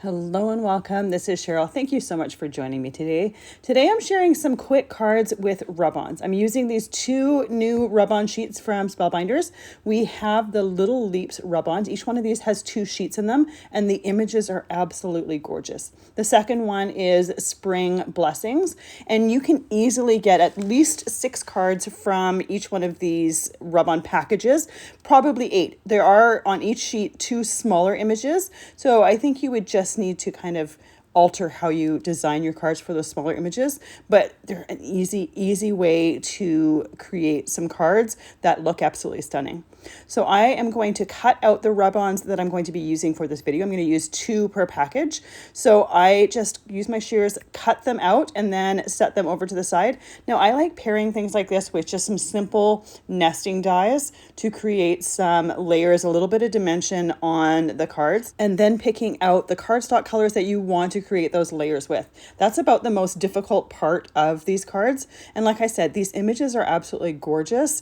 Hello and welcome. This is Cheryl. Thank you so much for joining me today. Today I'm sharing some quick cards with rub-ons. I'm using these two new rub-on sheets from Spellbinders. We have the Little Leaps rub-ons. Each one of these has two sheets in them and the images are absolutely gorgeous. The second one is Spring Blessings, and you can easily get at least 6 cards from each one of these rub-on packages, probably 8. There are on each sheet 2 smaller images, so I think you would just need to kind of alter how you design your cards for those smaller images, but they're an easy way to create some cards that look absolutely stunning. So I am going to cut out the rub-ons that I'm going to be using for this video. I'm going to use 2 per package. So I just use my shears, cut them out, and then set them over to the side. Now I like pairing things like this with just some simple nesting dies to create some layers, a little bit of dimension on the cards, and then picking out the cardstock colors that you want to create those layers with. That's about the most difficult part of these cards. And like I said, these images are absolutely gorgeous.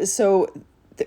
So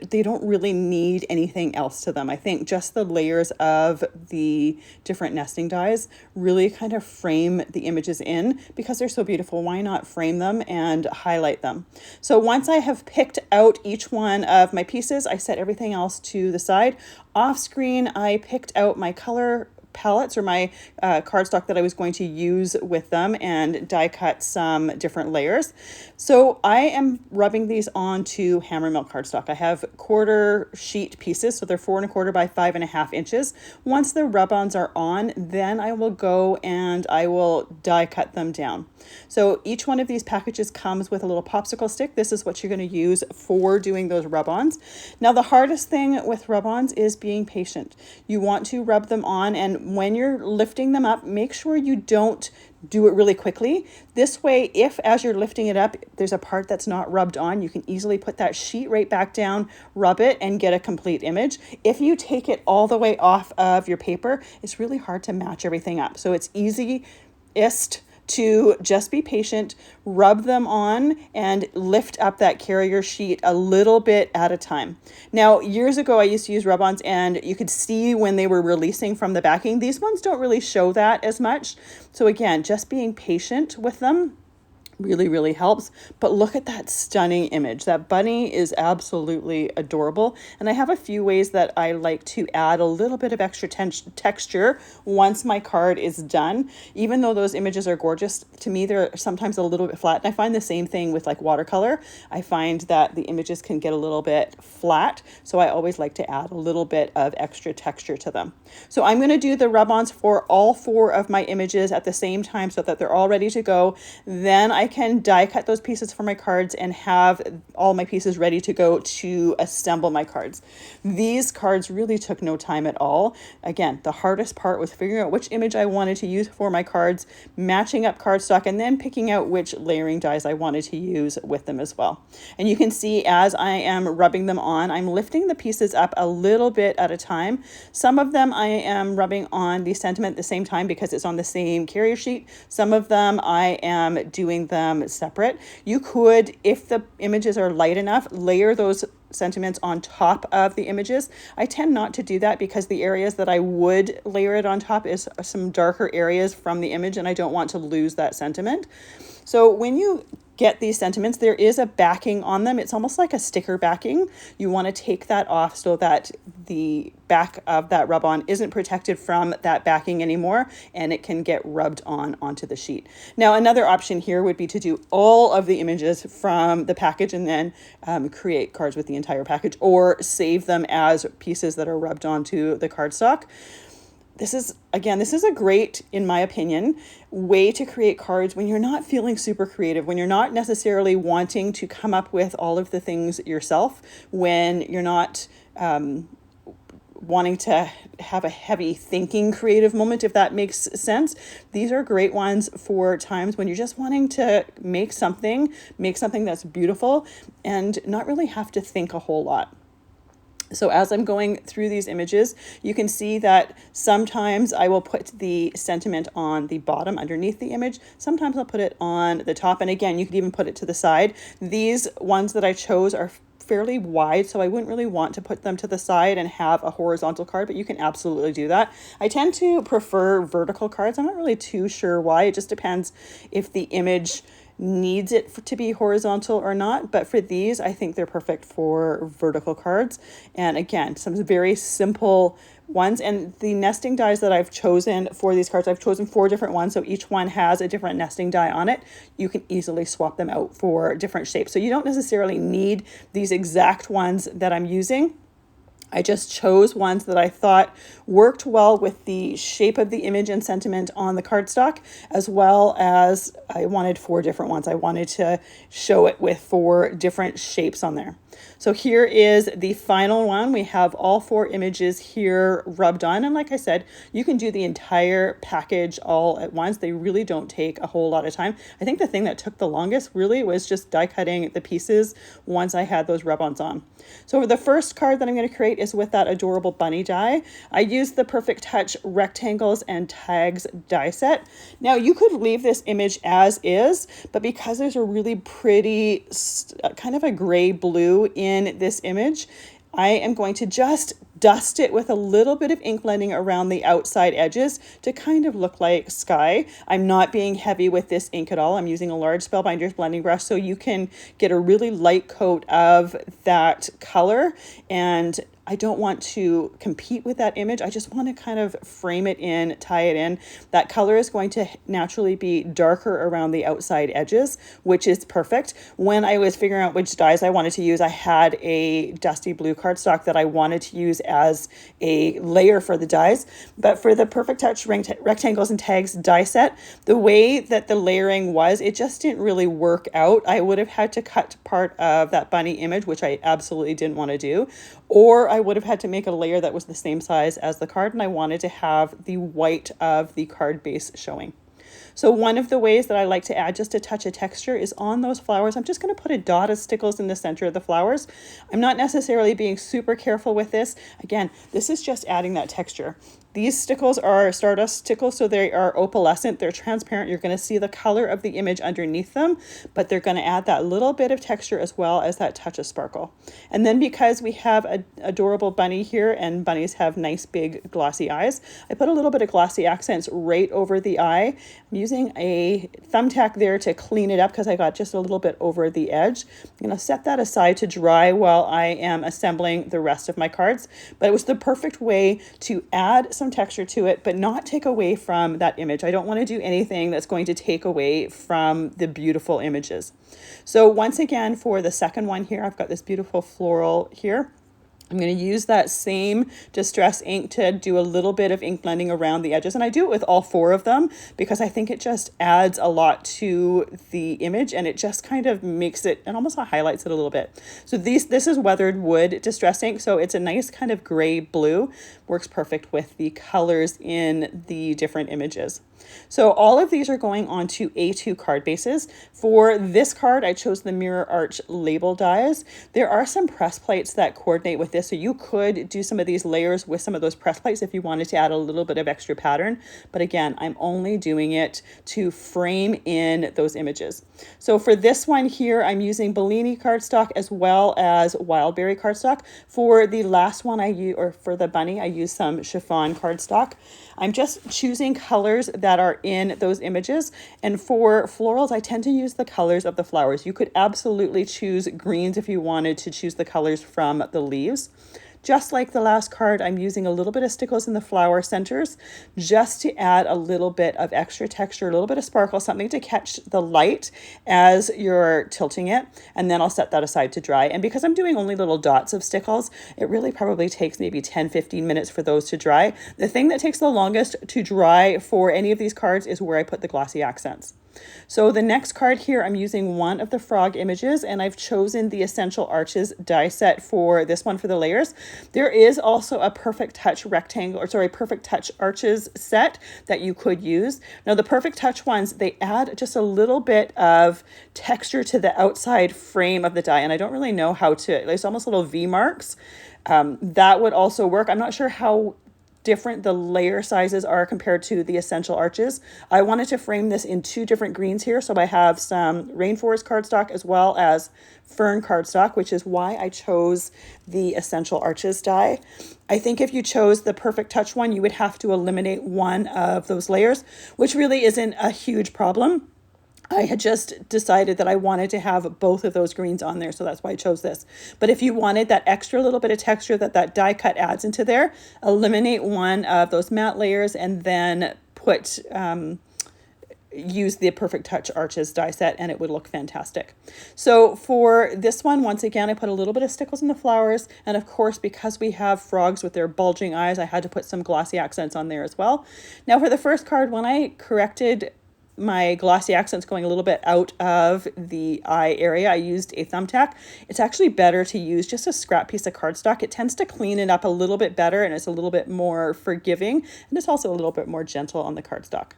they don't really need anything else to them. I think just the layers of the different nesting dies really kind of frame the images in because they're so beautiful. Why not frame them and highlight them? So once I have picked out each one of my pieces, I set everything else to the side. Off screen, I picked out my color palettes or my cardstock that I was going to use with them and die cut some different layers. So I am rubbing these onto Hammermill Cardstock. I have quarter sheet pieces, so they're 4 1/4 by 5 1/2 inches. Once the rub-ons are on, then I will go and I will die cut them down. So each one of these packages comes with a little popsicle stick. This is what you're going to use for doing those rub-ons. Now the hardest thing with rub-ons is being patient. You want to rub them on, and when you're lifting them up, make sure you don't do it really quickly. This way, if as you're lifting it up, there's a part that's not rubbed on, you can easily put that sheet right back down, rub it, and get a complete image. If you take it all the way off of your paper, it's really hard to match everything up. So it's easiest to just be patient, rub them on, and lift up that carrier sheet a little bit at a time. Now, years ago, I used to use rub-ons, and you could see when they were releasing from the backing. These ones don't really show that as much. So again, just being patient with them really helps. But look at that stunning image. That bunny is absolutely adorable. And I have a few ways that I like to add a little bit of extra texture once my card is done. Even though those images are gorgeous, to me they're sometimes a little bit flat. And I find the same thing with like watercolor. I find that the images can get a little bit flat. So I always like to add a little bit of extra texture to them. So I'm going to do the rub-ons for all 4 of my images at the same time so that they're all ready to go. Then I can die cut those pieces for my cards and have all my pieces ready to go to assemble my cards. These cards really took no time at all. Again, the hardest part was figuring out which image I wanted to use for my cards, matching up cardstock, and then picking out which layering dies I wanted to use with them as well. And you can see as I am rubbing them on, I'm lifting the pieces up a little bit at a time. Some of them I am rubbing on the sentiment at the same time because it's on the same carrier sheet. Some of them I am doing them separate. You could, if the images are light enough, layer those sentiments on top of the images. I tend not to do that because the areas that I would layer it on top is some darker areas from the image and I don't want to lose that sentiment. So when you get these sentiments, there is a backing on them. It's almost like a sticker backing. You want to take that off so that the back of that rub-on isn't protected from that backing anymore and it can get rubbed on onto the sheet. Now, another option here would be to do all of the images from the package and then create cards with the entire package, or save them as pieces that are rubbed onto the cardstock. This is a great, in my opinion, way to create cards when you're not feeling super creative, when you're not necessarily wanting to come up with all of the things yourself, when you're not wanting to have a heavy thinking creative moment, if that makes sense. These are great ones for times when you're just wanting to make something that's beautiful and not really have to think a whole lot. So as I'm going through these images, you can see that sometimes I will put the sentiment on the bottom underneath the image. Sometimes I'll put it on the top. And again, you could even put it to the side. These ones that I chose are fairly wide, so I wouldn't really want to put them to the side and have a horizontal card, but you can absolutely do that. I tend to prefer vertical cards. I'm not really too sure why. It just depends if the image needs it to be horizontal or not, but for these I think they're perfect for vertical cards. And again, some very simple ones. And the nesting dies that I've chosen for these cards, I've chosen 4 different ones, so each one has a different nesting die on it. You can easily swap them out for different shapes, so you don't necessarily need these exact ones that I'm using. I just chose ones that I thought worked well with the shape of the image and sentiment on the cardstock, as well as I wanted 4 different ones. I wanted to show it with 4 different shapes on there. So here is the final one. We have all 4 images here rubbed on. And like I said, you can do the entire package all at once. They really don't take a whole lot of time. I think the thing that took the longest really was just die cutting the pieces once I had those rub-ons on. So the first card that I'm going to create is with that adorable bunny die. I used the Perfect Touch rectangles and tags die set. Now you could leave this image as is, but because there's a really pretty kind of a gray blue in this image, I am going to just dust it with a little bit of ink blending around the outside edges to kind of look like sky. I'm not being heavy with this ink at all. I'm using a large Spellbinders blending brush, so you can get a really light coat of that color. And I don't want to compete with that image. I just want to kind of frame it in, tie it in. That color is going to naturally be darker around the outside edges, which is perfect. When I was figuring out which dies I wanted to use, I had a dusty blue cardstock that I wanted to use as a layer for the dies. But for the Perfect Touch rectangles and tags die set, the way that the layering was, it just didn't really work out. I would have had to cut part of that bunny image, which I absolutely didn't want to do, or I would have had to make a layer that was the same size as the card, and I wanted to have the white of the card base showing. So one of the ways that I like to add just a touch of texture is on those flowers. I'm just going to put a dot of stickles in the center of the flowers. I'm not necessarily being super careful with this. Again, this is just adding that texture. These stickles are Stardust stickles, so they are opalescent. They're transparent. You're going to see the color of the image underneath them, but they're going to add that little bit of texture as well as that touch of sparkle. And then because we have an adorable bunny here, and bunnies have nice big glossy eyes, I put a little bit of glossy accents right over the eye. I'm using a thumbtack there to clean it up because I got just a little bit over the edge. I'm going to set that aside to dry while I am assembling the rest of my cards. But it was the perfect way to add some texture to it, but not take away from that image. I don't want to do anything that's going to take away from the beautiful images. So once again, for the second one here, I've got this beautiful floral here. I'm going to use that same distress ink to do a little bit of ink blending around the edges. And I do it with all 4 of them because I think it just adds a lot to the image, and it just kind of makes it, and almost highlights it a little bit. So this is weathered wood distress ink. So it's a nice kind of gray blue, works perfect with the colors in the different images. So all of these are going onto A2 card bases. For this card, I chose the Mirror Arch label dies. There are some press plates that coordinate with this, so you could do some of these layers with some of those press plates if you wanted to add a little bit of extra pattern. But again, I'm only doing it to frame in those images. So for this one here, I'm using Bellini Cardstock as well as Wildberry Cardstock. For the last one for the bunny, I use some Chiffon Cardstock. I'm just choosing colors that are in those images. And for florals, I tend to use the colors of the flowers. You could absolutely choose greens if you wanted to choose the colors from the leaves. Just like the last card, I'm using a little bit of stickles in the flower centers just to add a little bit of extra texture, a little bit of sparkle, something to catch the light as you're tilting it. And then I'll set that aside to dry. And because I'm doing only little dots of stickles, it really probably takes maybe 10-15 minutes for those to dry. The thing that takes the longest to dry for any of these cards is where I put the glossy accents. So the next card here, I'm using one of the frog images, and I've chosen the Essential Arches die set for this one for the layers. There is also a Perfect Touch Perfect Touch Arches set that you could use. Now the Perfect Touch ones, they add just a little bit of texture to the outside frame of the die, and I don't really know how to, it's almost little V marks. That would also work. I'm not sure how different the layer sizes are compared to the essential arches. I wanted to frame this in two different greens here. So I have some Rainforest Cardstock as well as Fern Cardstock, which is why I chose the essential arches die. I think if you chose the Perfect Touch one, you would have to eliminate one of those layers, which really isn't a huge problem. I had just decided that I wanted to have both of those greens on there, so that's why I chose this. But if you wanted that extra little bit of texture that die cut adds into there, eliminate one of those matte layers and then use the Perfect Touch Arches die set, and it would look fantastic. So for this one, once again, I put a little bit of stickles in the flowers, and of course, because we have frogs with their bulging eyes, I had to put some glossy accents on there as well. Now for the first card, when I corrected my glossy accents going a little bit out of the eye area, I used a thumbtack. It's actually better to use just a scrap piece of cardstock. It tends to clean it up a little bit better, and it's a little bit more forgiving, and it's also a little bit more gentle on the cardstock.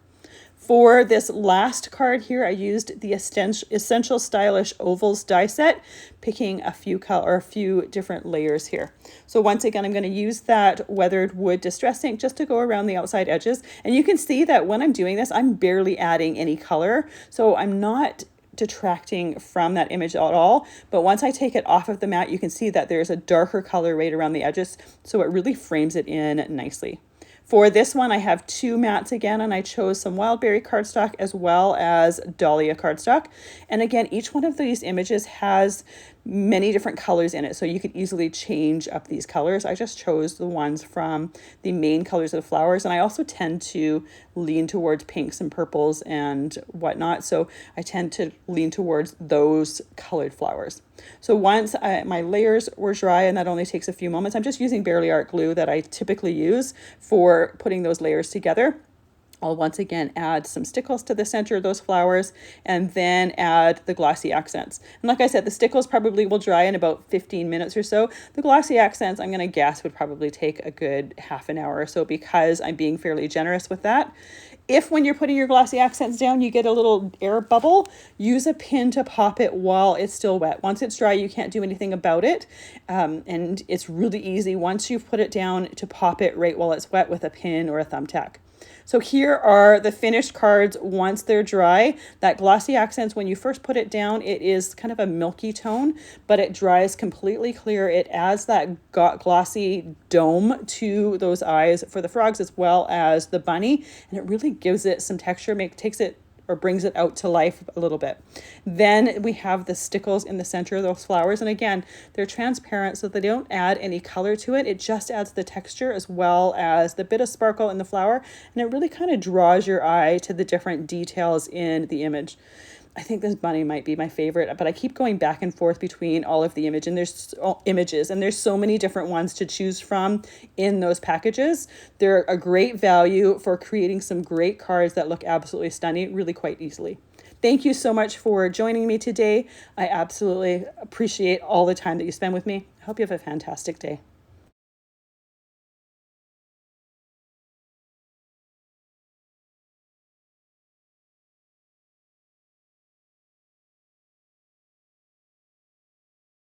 For this last card here, I used the Essential Stylish Ovals die set, picking a few different layers here. So once again, I'm going to use that Weathered Wood Distress ink just to go around the outside edges. And you can see that when I'm doing this, I'm barely adding any color. So I'm not detracting from that image at all. But once I take it off of the mat, you can see that there's a darker color right around the edges. So it really frames it in nicely. For this one, I have two mats again, and I chose some Wildberry cardstock as well as Dahlia cardstock. And again, each one of these images has many different colors in it, so you could easily change up these colors. I just chose the ones from the main colors of the flowers, and I also tend to lean towards pinks and purples and whatnot, so I tend to lean towards those colored flowers. So once my layers were dry, and that only takes a few moments, I'm just using Barely Art glue that I typically use for putting those layers together. I'll once again add some stickles to the center of those flowers and then add the glossy accents. And like I said, the stickles probably will dry in about 15 minutes or so. The glossy accents, I'm going to guess, would probably take a good half an hour or so because I'm being fairly generous with that. If when you're putting your glossy accents down, you get a little air bubble, use a pin to pop it while it's still wet. Once it's dry, you can't do anything about it. And it's really easy once you've put it down to pop it right while it's wet with a pin or a thumbtack. So here are the finished cards once they're dry. That glossy accents, when you first put it down, it is kind of a milky tone, but it dries completely clear. It adds that glossy dome to those eyes for the frogs as well as the bunny, and it really gives it some texture, takes it or brings it out to life a little bit. Then we have the stickles in the center of those flowers. And again, they're transparent so they don't add any color to it. It just adds the texture as well as the bit of sparkle in the flower. And it really kind of draws your eye to the different details in the image. I think this bunny might be my favorite, but I keep going back and forth between all of the images, and there's so many different ones to choose from in those packages. They're a great value for creating some great cards that look absolutely stunning really quite easily. Thank you so much for joining me today. I absolutely appreciate all the time that you spend with me. I hope you have a fantastic day.